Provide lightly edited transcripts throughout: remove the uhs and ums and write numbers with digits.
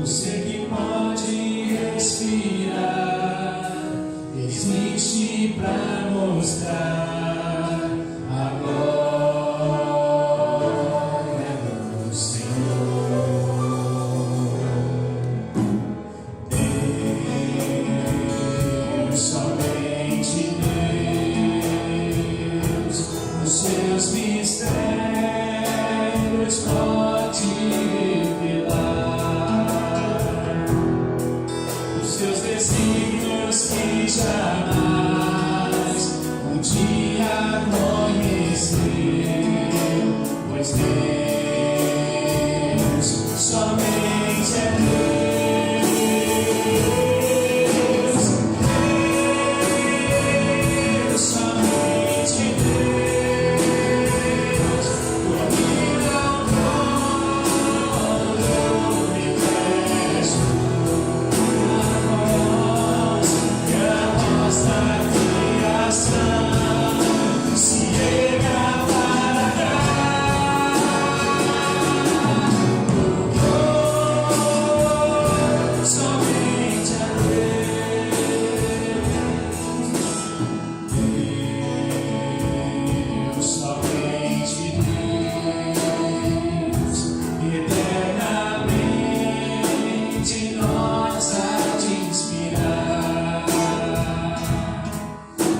Você que pode respirar, existe pra mostrar a glória do Senhor. Deus, somente Deus, os seus mistérios pode revelar, os seus desígnios que jamais um dia conheceu, pois Deus somente é Deus, Deus, somente Deus, domina o trono do universo, a voz que a nossa criação se erga para dar louvor somente a Deus, somente Deus, eternamente nós a te inspirar,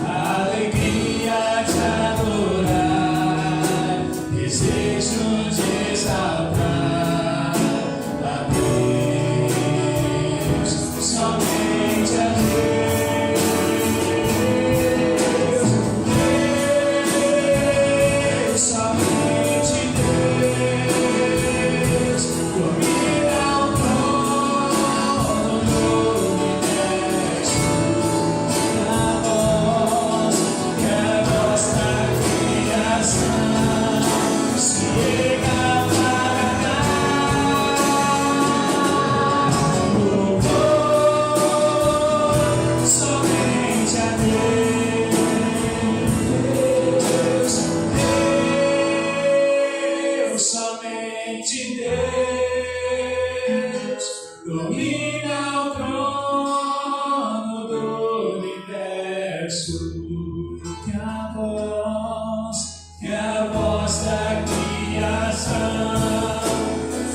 alegria de adorar, desejo de exaltar a Deus, somente a Deus, Deus, somente Deus, domina o trono do universo, a voz que a nossa criação se erga para dar louvor somente a Deus, Deus, somente Deus, domina o trono do universo, que a voz da criação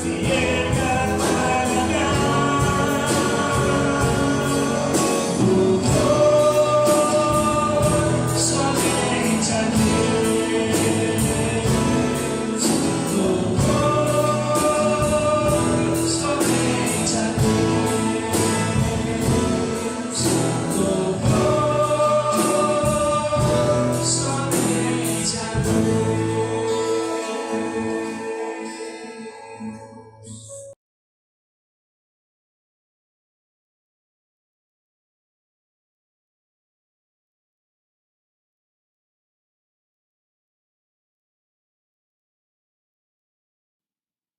se erga para dar louvor somente a Deus, louvor somente a Deus, louvor somente a Deus.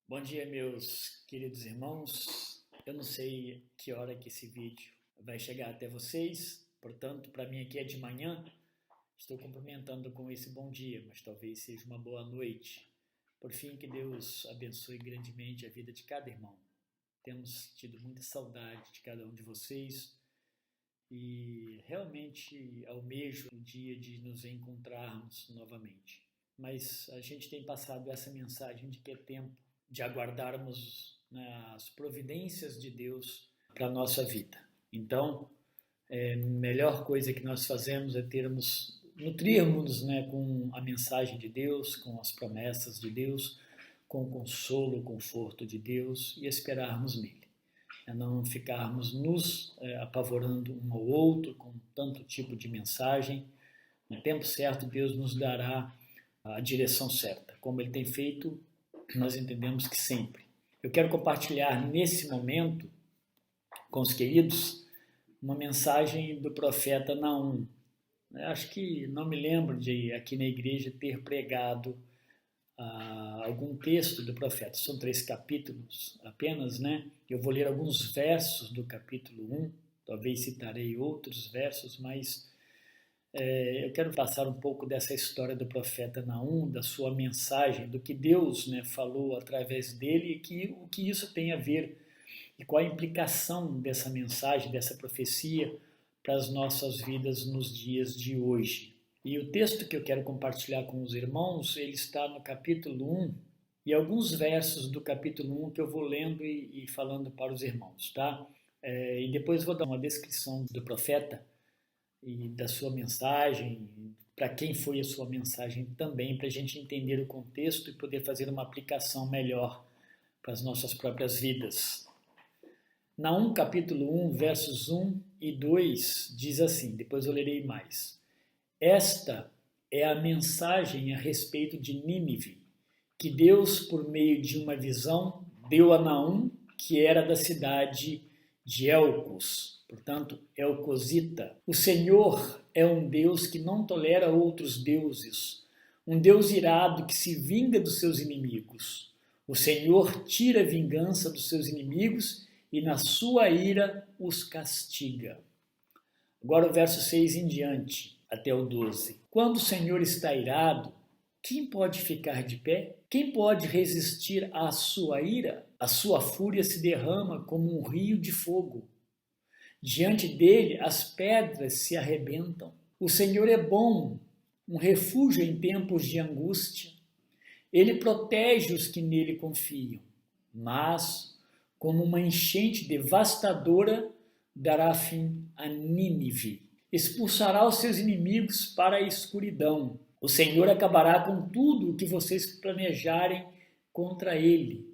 Bom dia, meus queridos irmãos. Eu não sei que hora que esse vídeo vai chegar até vocês, portanto, para mim aqui é de manhã. Estou cumprimentando com esse bom dia, mas talvez seja uma boa noite. Por fim, que Deus abençoe grandemente a vida de cada irmão. Temos tido muita saudade de cada um de vocês e realmente almejo o dia de nos encontrarmos novamente. Mas a gente tem passado essa mensagem de que é tempo de aguardarmos, né, as providências de Deus para a nossa vida. Então, a melhor coisa que nós fazemos é nutrirmos, né, com a mensagem de Deus, com as promessas de Deus, com o consolo, o conforto de Deus e esperarmos nele. Não ficarmos nos apavorando um ao outro com tanto tipo de mensagem. No tempo certo, Deus nos dará a direção certa, como ele tem feito. Nós entendemos que sempre. Eu quero compartilhar nesse momento com os queridos uma mensagem do profeta Naum. Eu acho que não me lembro de aqui na igreja ter pregado algum texto do profeta. São 3 capítulos apenas, né? Eu vou ler alguns versos do capítulo 1, talvez citarei outros versos, mas eu quero passar um pouco dessa história do profeta Naum, da sua mensagem, do que Deus, né, falou através dele e o que isso tem a ver e qual a implicação dessa mensagem, dessa profecia para as nossas vidas nos dias de hoje. E o texto que eu quero compartilhar com os irmãos, ele está no capítulo 1 e alguns versos do capítulo 1 que eu vou lendo e falando para os irmãos, tá? E depois vou dar uma descrição do profeta e da sua mensagem, para quem foi a sua mensagem também, para a gente entender o contexto e poder fazer uma aplicação melhor para as nossas próprias vidas. Naum capítulo 1, versos 1 e 2, diz assim, depois eu lerei mais. Esta é a mensagem a respeito de Nínive, que Deus, por meio de uma visão, deu a Naum, que era da cidade de Elcos, portanto, Elcosita. O Senhor é um Deus que não tolera outros deuses, um Deus irado que se vinga dos seus inimigos. O Senhor tira a vingança dos seus inimigos e na sua ira os castiga. Agora o verso 6 em diante, até o 12. Quando o Senhor está irado, quem pode ficar de pé? Quem pode resistir à sua ira? A sua fúria se derrama como um rio de fogo. Diante dele as pedras se arrebentam. O Senhor é bom, um refúgio em tempos de angústia. Ele protege os que nele confiam, mas, como uma enchente devastadora, dará fim a Nínive. Expulsará os seus inimigos para a escuridão. O Senhor acabará com tudo o que vocês planejarem contra ele.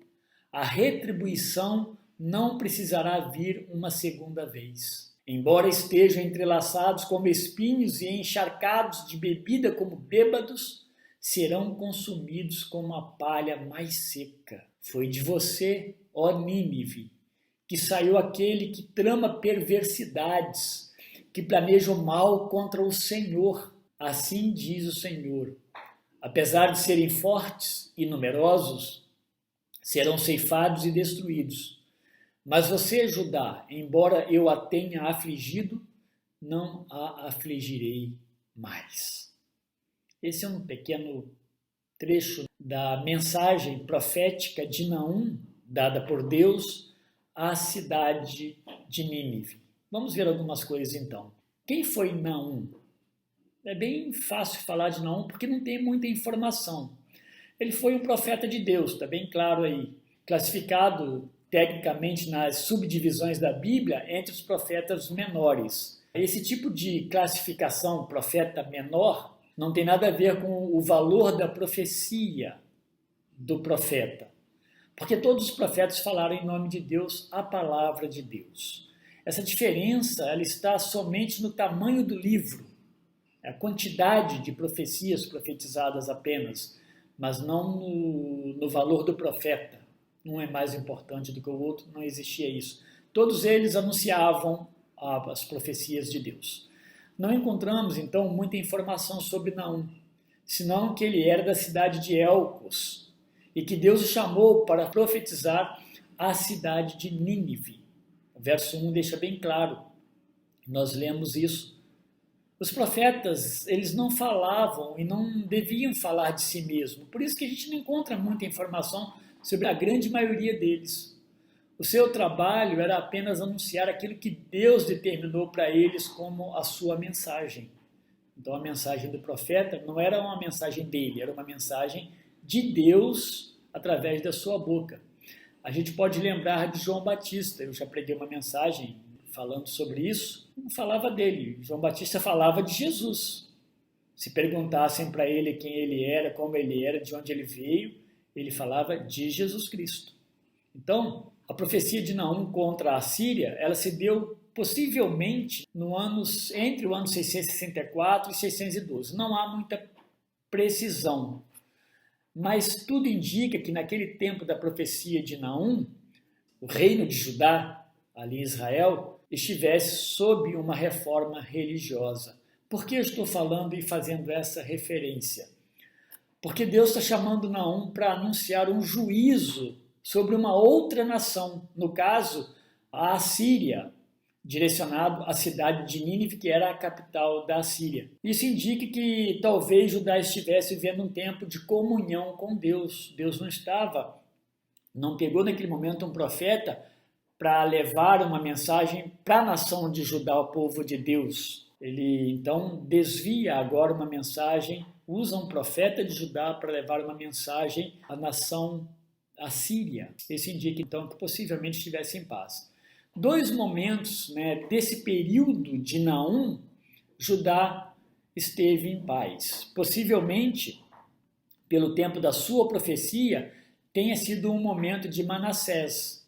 A retribuição não precisará vir uma segunda vez. Embora estejam entrelaçados como espinhos e encharcados de bebida como bêbados, serão consumidos como a palha mais seca. Foi de você, ó Nínive, que saiu aquele que trama perversidades, que planeja o mal contra o Senhor. Assim diz o Senhor. Apesar de serem fortes e numerosos, serão ceifados e destruídos. Mas você, Judá, embora eu a tenha afligido, não a afligirei mais. Esse é um pequeno trecho da mensagem profética de Naum, dada por Deus à cidade de Nínive. Vamos ver algumas coisas então. Quem foi Naum? É bem fácil falar de Naum porque não tem muita informação. Ele foi um profeta de Deus, está bem claro aí, classificado tecnicamente nas subdivisões da Bíblia entre os profetas menores. Esse tipo de classificação, profeta menor, não tem nada a ver com o valor da profecia do profeta, porque todos os profetas falaram em nome de Deus a palavra de Deus. Essa diferença ela está somente no tamanho do livro, a quantidade de profecias profetizadas apenas, mas não no valor do profeta. Um é mais importante do que o outro, não existia isso. Todos eles anunciavam as profecias de Deus. Não encontramos, então, muita informação sobre Naum, senão que ele era da cidade de Elcos e que Deus o chamou para profetizar a cidade de Nínive. O verso 1 deixa bem claro, nós lemos isso. Os profetas, eles não falavam e não deviam falar de si mesmos, por isso que a gente não encontra muita informação sobre a grande maioria deles. O seu trabalho era apenas anunciar aquilo que Deus determinou para eles como a sua mensagem. Então a mensagem do profeta não era uma mensagem dele, era uma mensagem de Deus através da sua boca. A gente pode lembrar de João Batista, eu já preguei uma mensagem falando sobre isso, não falava dele, João Batista falava de Jesus. Se perguntassem para ele quem ele era, como ele era, de onde ele veio, ele falava de Jesus Cristo. Então, a profecia de Naum contra a Síria, ela se deu possivelmente entre o ano 664 e 612. Não há muita precisão, mas tudo indica que naquele tempo da profecia de Naum, o reino de Judá, ali em Israel, estivesse sob uma reforma religiosa. Por que eu estou falando e fazendo essa referência? Porque Deus está chamando Naum para anunciar um juízo sobre uma outra nação, no caso, a Assíria, direcionado à cidade de Nínive, que era a capital da Assíria. Isso indica que talvez Judá estivesse vivendo um tempo de comunhão com Deus. Deus não pegou naquele momento um profeta para levar uma mensagem para a nação de Judá, o povo de Deus. Ele então desvia agora uma mensagem, usa um profeta de Judá para levar uma mensagem à nação assíria. Isso indica então que possivelmente estivesse em paz. Dois momentos, né, desse período de Naum, Judá esteve em paz. Possivelmente, pelo tempo da sua profecia, tenha sido um momento de Manassés.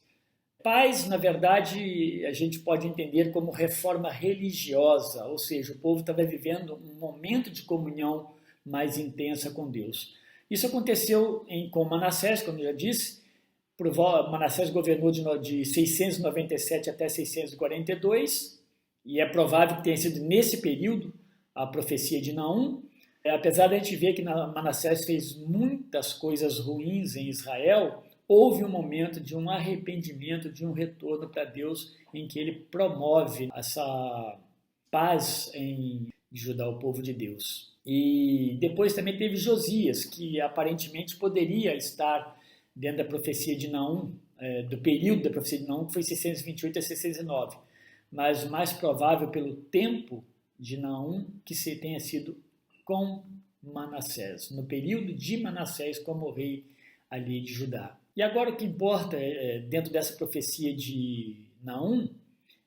Paz, na verdade, a gente pode entender como reforma religiosa, ou seja, o povo estava vivendo um momento de comunhão mais intensa com Deus. Isso aconteceu com Manassés, como eu já disse. Manassés governou de 697 até 642, e é provável que tenha sido nesse período a profecia de Naum. Apesar de a gente ver que Manassés fez muitas coisas ruins em Israel, houve um momento de um arrependimento, de um retorno para Deus, em que ele promove essa paz em Judá, o povo de Deus. E depois também teve Josias, que aparentemente poderia estar dentro da profecia de Naum, do período da profecia de Naum, que foi 628 a 609. Mas o mais provável, pelo tempo de Naum, que tenha sido com Manassés, no período de Manassés como rei ali de Judá. E agora o que importa dentro dessa profecia de Naum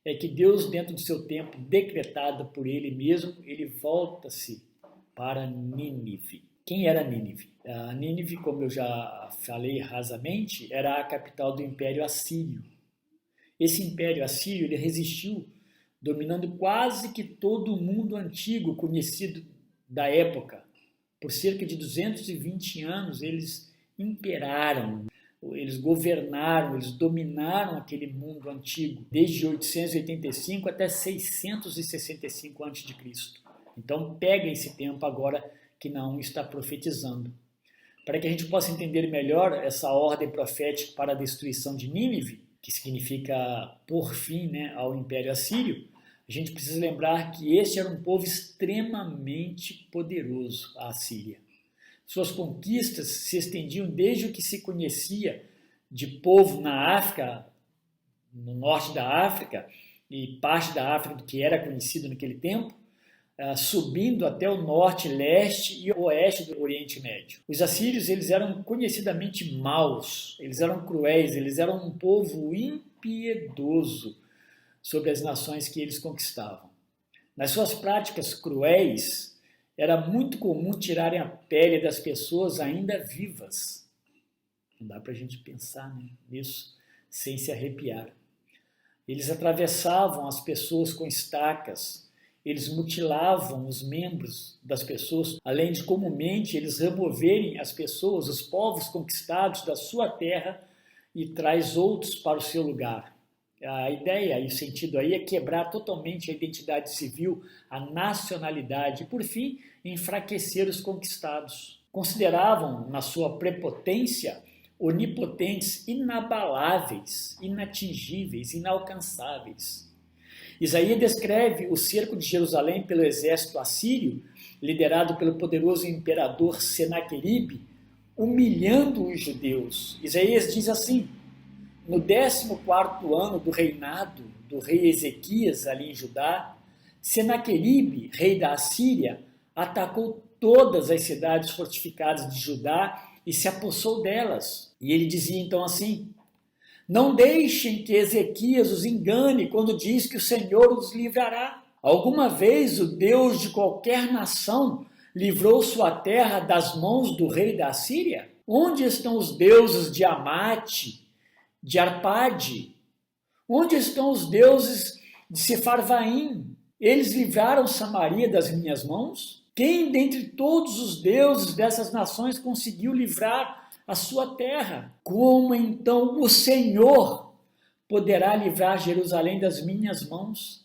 é que Deus, dentro do seu tempo decretado por ele mesmo, ele volta-se para Nínive. Quem era Nínive? A Nínive, como eu já falei rasamente, era a capital do Império Assírio. Esse Império Assírio ele resistiu, dominando quase que todo o mundo antigo conhecido da época. Por cerca de 220 anos, eles imperaram, eles governaram, eles dominaram aquele mundo antigo, desde 885 até 665 a.C. Então, pega esse tempo agora que Naum está profetizando. Para que a gente possa entender melhor essa ordem profética para a destruição de Nínive, que significa por fim, né, ao Império Assírio, a gente precisa lembrar que este era um povo extremamente poderoso, a Assíria. Suas conquistas se estendiam desde o que se conhecia de povo na África, no norte da África, e parte da África do que era conhecido naquele tempo, subindo até o norte, leste e oeste do Oriente Médio. Os assírios eles eram conhecidamente maus, eles eram cruéis, eles eram um povo impiedoso sobre as nações que eles conquistavam. Nas suas práticas cruéis, era muito comum tirarem a pele das pessoas ainda vivas. Não dá para a gente pensar, né, nisso sem se arrepiar. Eles atravessavam as pessoas com estacas, eles mutilavam os membros das pessoas, além de comumente eles removerem as pessoas, os povos conquistados da sua terra e traz outros para o seu lugar. A ideia e o sentido aí é quebrar totalmente a identidade civil, a nacionalidade e, por fim, enfraquecer os conquistados. Consideravam, na sua prepotência, onipotentes, inabaláveis, inatingíveis, inalcançáveis. Isaías descreve o cerco de Jerusalém pelo exército assírio, liderado pelo poderoso imperador Senaqueribe, humilhando os judeus. Isaías diz assim: no 14º ano do reinado do rei Ezequias, ali em Judá, Senaqueribe, rei da Assíria, atacou todas as cidades fortificadas de Judá e se apossou delas. E ele dizia então assim: não deixem que Ezequias os engane quando diz que o Senhor os livrará. Alguma vez o Deus de qualquer nação livrou sua terra das mãos do rei da Assíria? Onde estão os deuses de Amate, de Arpade? Onde estão os deuses de Sefarvaim? Eles livraram Samaria das minhas mãos? Quem dentre todos os deuses dessas nações conseguiu livrar a sua terra? Como então o Senhor poderá livrar Jerusalém das minhas mãos?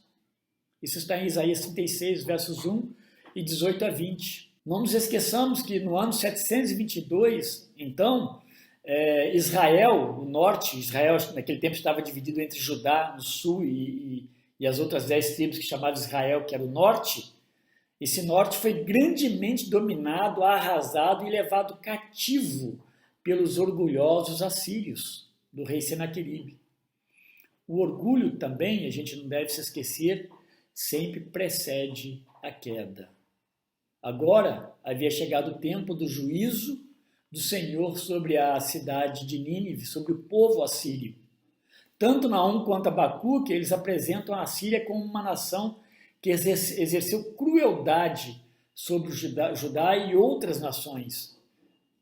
Isso está em Isaías 36, versos 1 e 18 a 20. Não nos esqueçamos que no ano 722, então, Israel, o norte, Israel naquele tempo estava dividido entre Judá, no sul, e as outras 10 tribos que chamavam Israel, que era o norte. Esse norte foi grandemente dominado, arrasado e levado cativo pelos orgulhosos assírios, do rei Senaqueribe. O orgulho também, a gente não deve se esquecer, sempre precede a queda. Agora havia chegado o tempo do juízo do Senhor sobre a cidade de Nínive, sobre o povo assírio. Tanto Naum quanto Abacuque, eles apresentam a Assíria como uma nação que exerceu crueldade sobre o Judá e outras nações,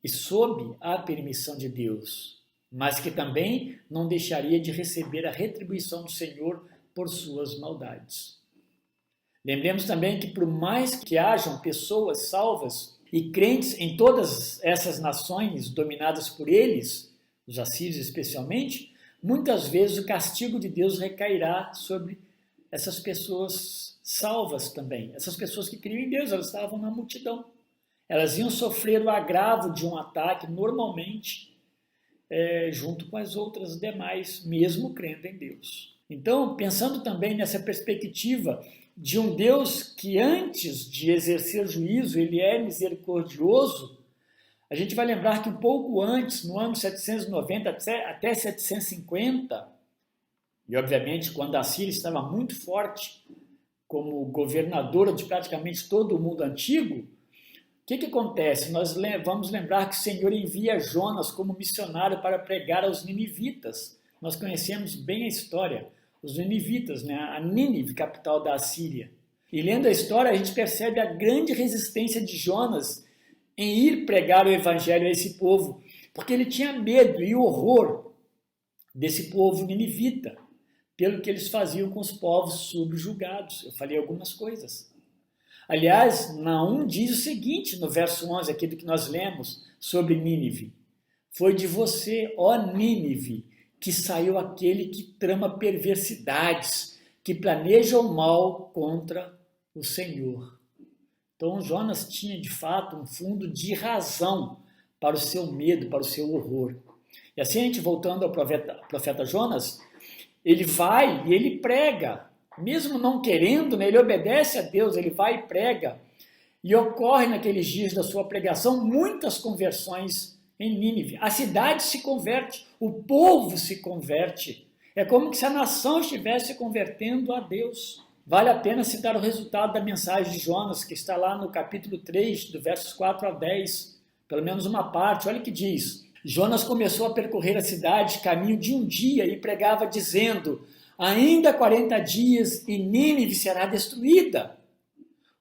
e sob a permissão de Deus, mas que também não deixaria de receber a retribuição do Senhor por suas maldades. Lembremos também que por mais que hajam pessoas salvas e crentes em todas essas nações dominadas por eles, os assírios especialmente, muitas vezes o castigo de Deus recairá sobre essas pessoas salvas também. Essas pessoas que criam em Deus, elas estavam na multidão. Elas iam sofrer o agravo de um ataque normalmente junto com as outras demais, mesmo crendo em Deus. Então, pensando também nessa perspectiva de um Deus que antes de exercer juízo, ele é misericordioso, a gente vai lembrar que um pouco antes, no ano 790 até 750, e obviamente quando a Síria estava muito forte como governadora de praticamente todo o mundo antigo, o que acontece? Nós vamos lembrar que o Senhor envia Jonas como missionário para pregar aos ninivitas. Nós conhecemos bem a história, os ninivitas, né? A Nínive, capital da Assíria. E lendo a história, a gente percebe a grande resistência de Jonas em ir pregar o evangelho a esse povo, porque ele tinha medo e horror desse povo ninivita, pelo que eles faziam com os povos subjugados. Eu falei algumas coisas. Aliás, Naum diz o seguinte, no verso 11 aqui do que nós lemos, sobre Nínive. Foi de você, ó Nínive, que saiu aquele que trama perversidades, que planeja o mal contra o Senhor. Então Jonas tinha de fato um fundo de razão para o seu medo, para o seu horror. E assim a gente voltando ao profeta Jonas, ele vai e ele prega, mesmo não querendo, né, ele obedece a Deus, ele vai e prega. E ocorre naqueles dias da sua pregação muitas conversões em Nínive. A cidade se converte, o povo se converte. É como se a nação estivesse se convertendo a Deus. Vale a pena citar o resultado da mensagem de Jonas, que está lá no capítulo 3, do versos 4 a 10, pelo menos uma parte. Olha o que diz. Jonas começou a percorrer a cidade, caminho de um dia, e pregava dizendo: ainda 40 dias e Nínive será destruída.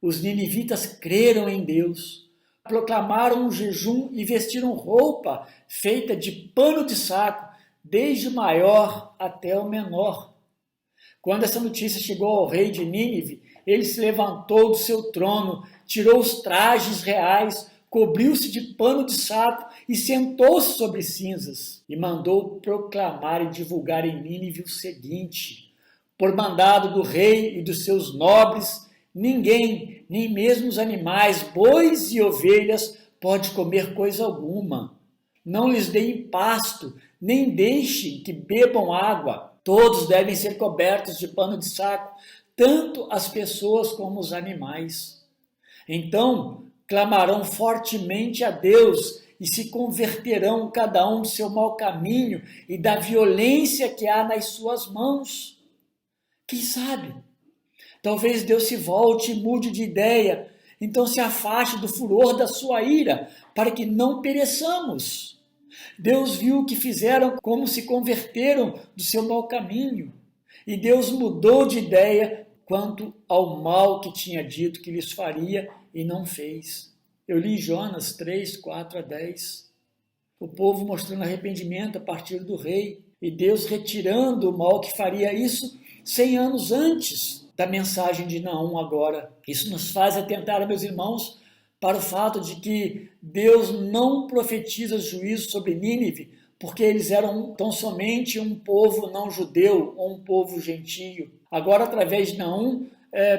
Os ninivitas creram em Deus, proclamaram um jejum e vestiram roupa feita de pano de saco, desde o maior até o menor. Quando essa notícia chegou ao rei de Nínive, ele se levantou do seu trono, tirou os trajes reais, cobriu-se de pano de saco e sentou-se sobre cinzas, e mandou proclamar e divulgar em Nínive o seguinte: por mandado do rei e dos seus nobres, ninguém, nem mesmo os animais, bois e ovelhas, pode comer coisa alguma. Não lhes deem pasto, nem deixem que bebam água. Todos devem ser cobertos de pano de saco, tanto as pessoas como os animais. Então clamarão fortemente a Deus e se converterão cada um do seu mau caminho e da violência que há nas suas mãos. Quem sabe? Talvez Deus se volte e mude de ideia, então se afaste do furor da sua ira, para que não pereçamos. Deus viu o que fizeram, como se converteram do seu mau caminho, e Deus mudou de ideia quanto ao mal que tinha dito que lhes faria e não fez. Eu li Jonas 3, 4 a 10. O povo mostrando arrependimento a partir do rei, e Deus retirando o mal que faria isso 100 anos antes da mensagem de Naum agora. Isso nos faz atentar, meus irmãos, para o fato de que Deus não profetiza juízo sobre Nínive, porque eles eram tão somente um povo não judeu ou um povo gentio. Agora, através de Naum,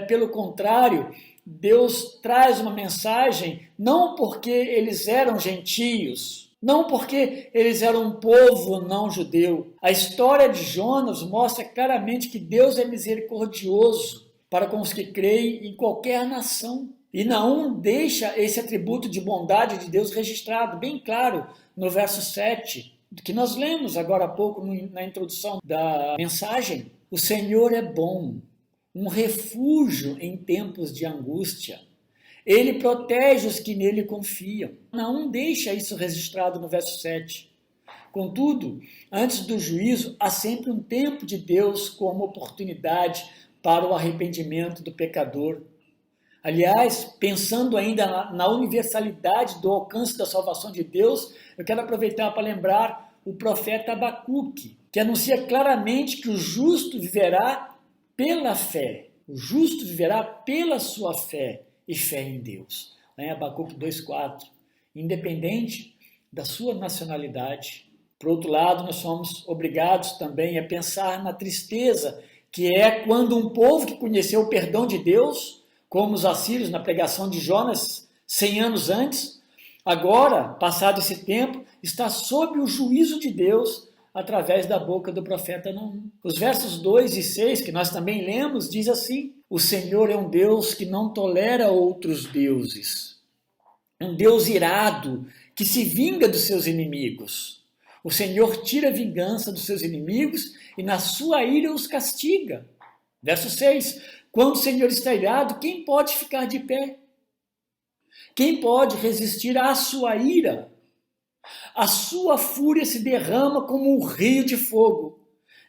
pelo contrário, Deus traz uma mensagem não porque eles eram gentios, não porque eles eram um povo não judeu. A história de Jonas mostra claramente que Deus é misericordioso para com os que creem em qualquer nação. E Naum deixa esse atributo de bondade de Deus registrado, bem claro, no verso 7. que nós lemos agora há pouco na introdução da mensagem. O Senhor é bom, um refúgio em tempos de angústia. Ele protege os que nele confiam. Não deixa isso registrado no verso 7. Contudo, antes do juízo, há sempre um tempo de Deus como oportunidade para o arrependimento do pecador. Aliás, pensando ainda na universalidade do alcance da salvação de Deus, eu quero aproveitar para lembrar o profeta Abacuque, que anuncia claramente que o justo viverá pela fé. O justo viverá pela sua fé e fé em Deus. Em Abacuque 2,4. Independente da sua nacionalidade. Por outro lado, nós somos obrigados também a pensar na tristeza que é quando um povo que conheceu o perdão de Deus, como os assírios na pregação de Jonas 100 anos antes, agora, passado esse tempo, está sob o juízo de Deus através da boca do profeta Naum. Os versos 2 e 6, que nós também lemos, diz assim: o Senhor é um Deus que não tolera outros deuses, um Deus irado que se vinga dos seus inimigos. O Senhor tira a vingança dos seus inimigos e na sua ira os castiga. Verso 6, quando o Senhor está irado, quem pode ficar de pé? Quem pode resistir à sua ira? A sua fúria se derrama como um rio de fogo.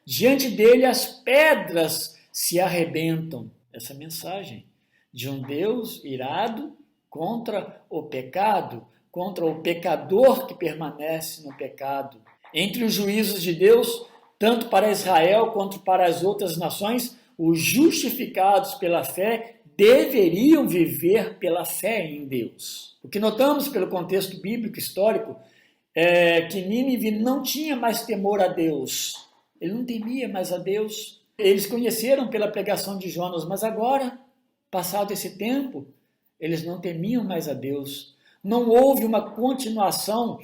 Diante dele as pedras se arrebentam. Essa mensagem de um Deus irado contra o pecado, contra o pecador que permanece no pecado. Entre os juízos de Deus, tanto para Israel quanto para as outras nações, os justificados pela fé deveriam viver pela fé em Deus. O que notamos pelo contexto bíblico histórico é que Nínive não tinha mais temor a Deus. Ele não temia mais a Deus. Eles conheceram pela pregação de Jonas, mas agora, passado esse tempo, eles não temiam mais a Deus. Não houve uma continuação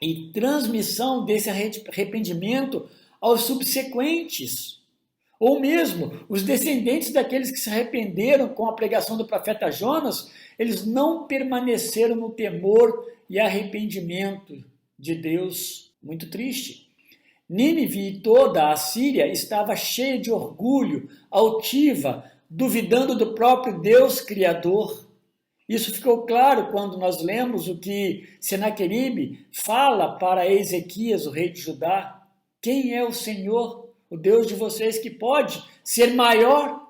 e transmissão desse arrependimento aos subsequentes, ou mesmo os descendentes daqueles que se arrependeram com a pregação do profeta Jonas, eles não permaneceram no temor e arrependimento de Deus. Muito triste. Nínive e toda a Síria estava cheia de orgulho, altiva, duvidando do próprio Deus Criador. Isso ficou claro quando nós lemos o que Senaqueribe fala para Ezequias, o rei de Judá. Quem é o Senhor, o Deus de vocês, que pode ser maior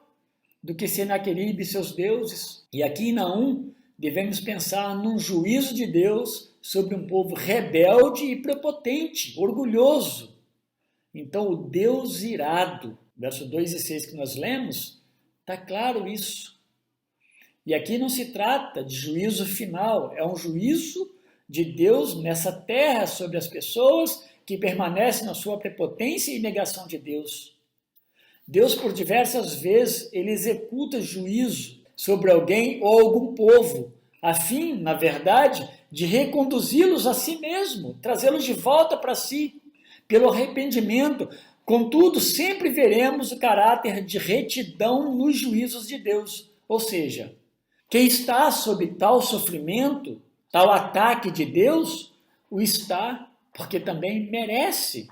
do que Senaqueribe e seus deuses? E aqui em Naum, devemos pensar num juízo de Deus sobre um povo rebelde e prepotente, orgulhoso. Então, o Deus irado, verso 2 e 6 que nós lemos, está claro isso. E aqui não se trata de juízo final, é um juízo de Deus nessa terra sobre as pessoas que permanecem na sua prepotência e negação de Deus. Deus, por diversas vezes, ele executa juízo sobre alguém ou algum povo, a fim, na verdade, de reconduzi-los a si mesmo, trazê-los de volta para si, pelo arrependimento. Contudo, sempre veremos o caráter de retidão nos juízos de Deus, ou seja, quem está sob tal sofrimento, tal ataque de Deus, o está porque também merece.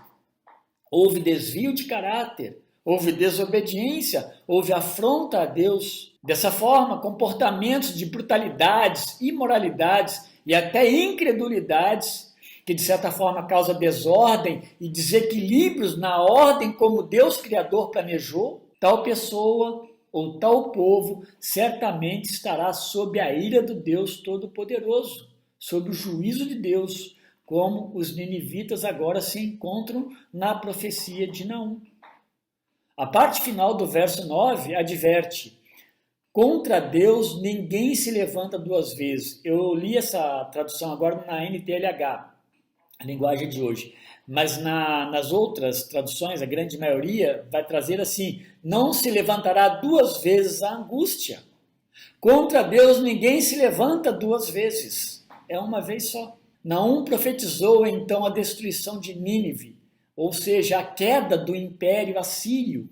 Houve desvio de caráter, houve desobediência, houve afronta a Deus. Dessa forma, comportamentos de brutalidades, imoralidades e até incredulidades, que de certa forma causa desordem e desequilíbrios na ordem como Deus Criador planejou, tal pessoa ou tal povo certamente estará sob a ira do Deus Todo-Poderoso, sob o juízo de Deus, como os ninivitas agora se encontram na profecia de Naum. A parte final do verso 9 adverte: contra Deus ninguém se levanta duas vezes. Eu li essa tradução agora na NTLH, a linguagem de hoje. Mas nas outras traduções, a grande maioria vai trazer assim: não se levantará duas vezes a angústia. Contra Deus ninguém se levanta duas vezes, é uma vez só. Naum profetizou então a destruição de Nínive, ou seja, a queda do império assírio,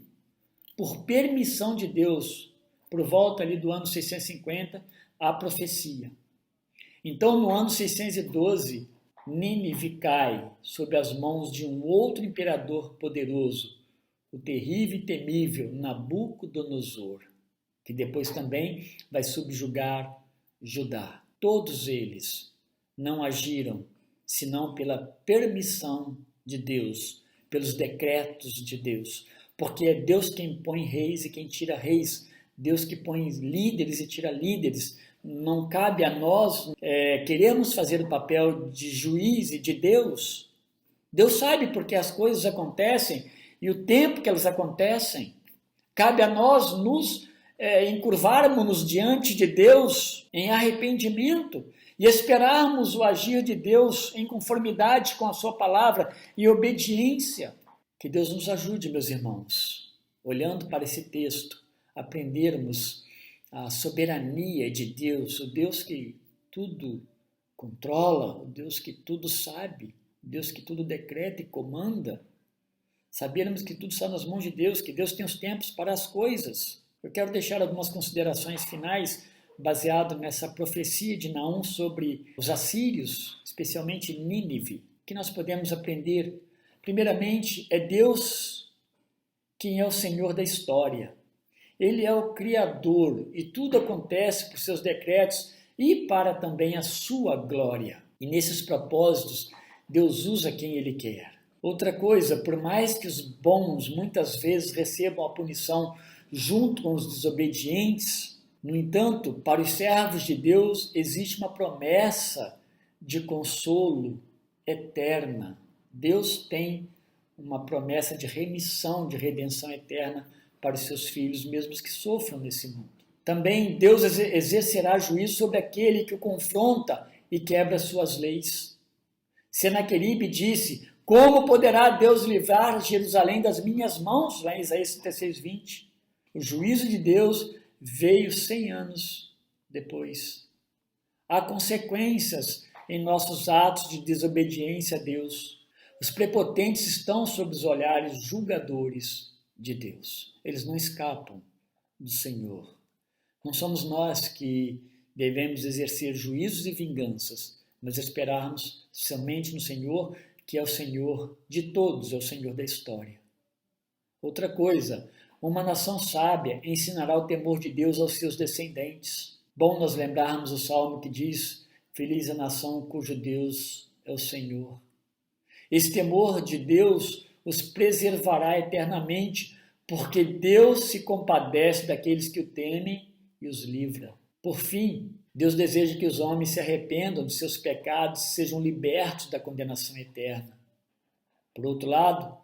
por permissão de Deus, por volta ali do ano 650, a profecia. Então, no ano 612, Nínive cai sob as mãos de um outro imperador poderoso, o terrível e temível Nabucodonosor, que depois também vai subjugar Judá. Todos eles não agiram senão pela permissão de Deus, pelos decretos de Deus, porque é Deus quem põe reis e quem tira reis, Deus que põe líderes e tira líderes. Não cabe a nós queremos fazer o papel de juiz e de Deus. Deus sabe porque as coisas acontecem e o tempo que elas acontecem. Cabe a nós nos encurvarmos diante de Deus em arrependimento e esperarmos o agir de Deus em conformidade com a sua palavra e obediência. Que Deus nos ajude, meus irmãos, olhando para esse texto, aprendermos a soberania de Deus, o Deus que tudo controla, o Deus que tudo sabe, o Deus que tudo decreta e comanda. Sabermos que tudo está nas mãos de Deus, que Deus tem os tempos para as coisas. Eu quero deixar algumas considerações finais baseado nessa profecia de Naum sobre os assírios, especialmente Nínive, que nós podemos aprender. Primeiramente, é Deus quem é o Senhor da história. Ele é o Criador e tudo acontece por seus decretos e para também a sua glória. E nesses propósitos, Deus usa quem Ele quer. Outra coisa, por mais que os bons muitas vezes recebam a punição junto com os desobedientes, no entanto, para os servos de Deus existe uma promessa de consolo eterna. Deus tem uma promessa de remissão, de redenção eterna para os seus filhos, mesmo os que sofram nesse mundo. Também Deus exercerá juízo sobre aquele que o confronta e quebra suas leis. Senaqueribe disse: como poderá Deus livrar Jerusalém das minhas mãos? Lá em Isaías 36:20. O juízo de Deus veio 100 anos depois. Há consequências em nossos atos de desobediência a Deus. Os prepotentes estão sob os olhares julgadores de Deus. Eles não escapam do Senhor. Não somos nós que devemos exercer juízos e vinganças, mas esperarmos somente no Senhor, que é o Senhor de todos, é o Senhor da história. Outra coisa, uma nação sábia ensinará o temor de Deus aos seus descendentes. Bom nós lembrarmos o salmo que diz: feliz a nação cujo Deus é o Senhor. Esse temor de Deus os preservará eternamente, porque Deus se compadece daqueles que o temem e os livra. Por fim, Deus deseja que os homens se arrependam de seus pecados e sejam libertos da condenação eterna. Por outro lado,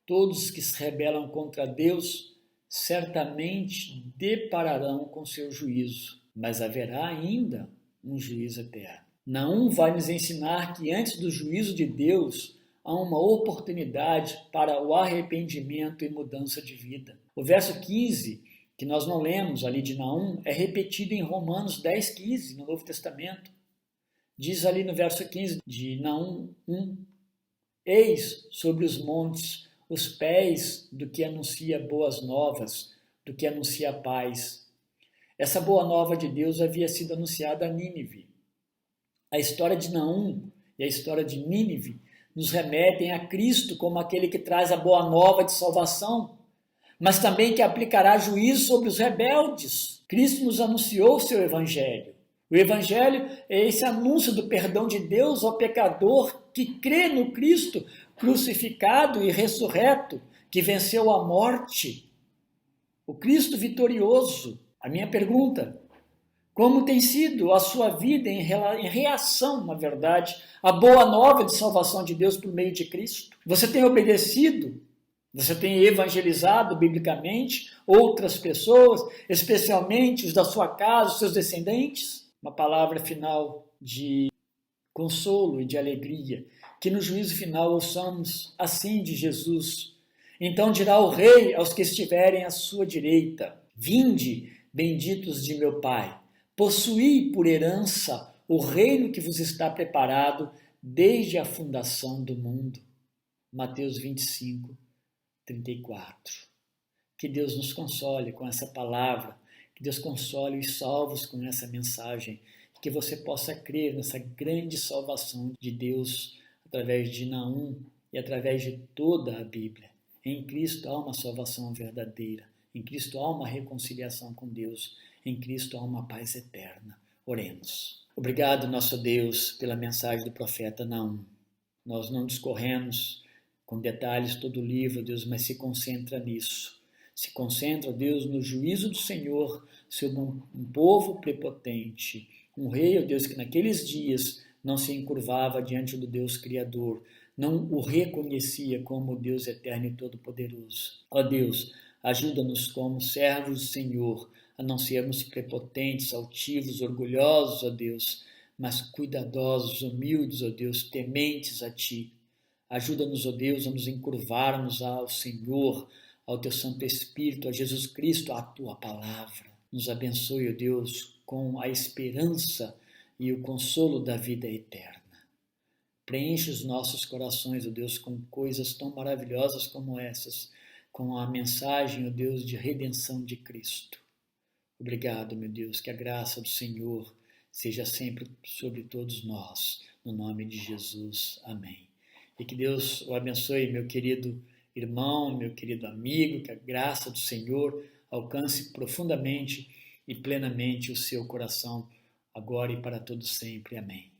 todos que se rebelam contra Deus certamente depararão com seu juízo, mas haverá ainda um juízo eterno. Naum vai nos ensinar que antes do juízo de Deus há uma oportunidade para o arrependimento e mudança de vida. O verso 15, que nós não lemos ali de Naum, é repetido em Romanos 10:15, no Novo Testamento. Diz ali no verso 15 de Naum 1, eis sobre os montes os pés do que anuncia boas novas, do que anuncia paz. Essa boa nova de Deus havia sido anunciada a Nínive. A história de Naum e a história de Nínive nos remetem a Cristo como aquele que traz a boa nova de salvação, mas também que aplicará juízo sobre os rebeldes. Cristo nos anunciou o seu evangelho. O evangelho é esse anúncio do perdão de Deus ao pecador que crê no Cristo crucificado e ressurreto, que venceu a morte. O Cristo vitorioso. A minha pergunta: como tem sido a sua vida em reação, na verdade, à boa nova de salvação de Deus por meio de Cristo? Você tem obedecido? Você tem evangelizado biblicamente outras pessoas, especialmente os da sua casa, os seus descendentes? Uma palavra final de consolo e de alegria, que no juízo final ouçamos assim de Jesus. Então dirá o Rei aos que estiverem à sua direita: vinde, benditos de meu Pai, possuí por herança o reino que vos está preparado desde a fundação do mundo. Mateus 25:34. Que Deus nos console com essa palavra, que Deus console os salvos com essa mensagem, que você possa crer nessa grande salvação de Deus através de Naum e através de toda a Bíblia. Em Cristo há uma salvação verdadeira, em Cristo há uma reconciliação com Deus, em Cristo há uma paz eterna. Oremos. Obrigado, nosso Deus, pela mensagem do profeta Naum. Nós não discorremos com detalhes todo o livro, Deus, mas se concentra nisso. Se concentra, Deus, no juízo do Senhor sobre um povo prepotente, um rei, ó Deus, que naqueles dias não se encurvava diante do Deus Criador, não o reconhecia como Deus eterno e todo-poderoso. Ó Deus, ajuda-nos como servos do Senhor a não sermos prepotentes, altivos, orgulhosos, ó Deus, mas cuidadosos, humildes, ó Deus, tementes a Ti. Ajuda-nos, ó Deus, a nos encurvarmos ao Senhor, ao Teu Santo Espírito, a Jesus Cristo, à Tua Palavra. Nos abençoe, ó Deus, com a esperança e o consolo da vida eterna. Preenche os nossos corações, ó Deus, com coisas tão maravilhosas como essas, com a mensagem, ó Deus, de redenção de Cristo. Obrigado, meu Deus, que a graça do Senhor seja sempre sobre todos nós, no nome de Jesus. Amém. E que Deus o abençoe, meu querido irmão, meu querido amigo, que a graça do Senhor alcance profundamente e plenamente o seu coração, agora e para todo sempre. Amém.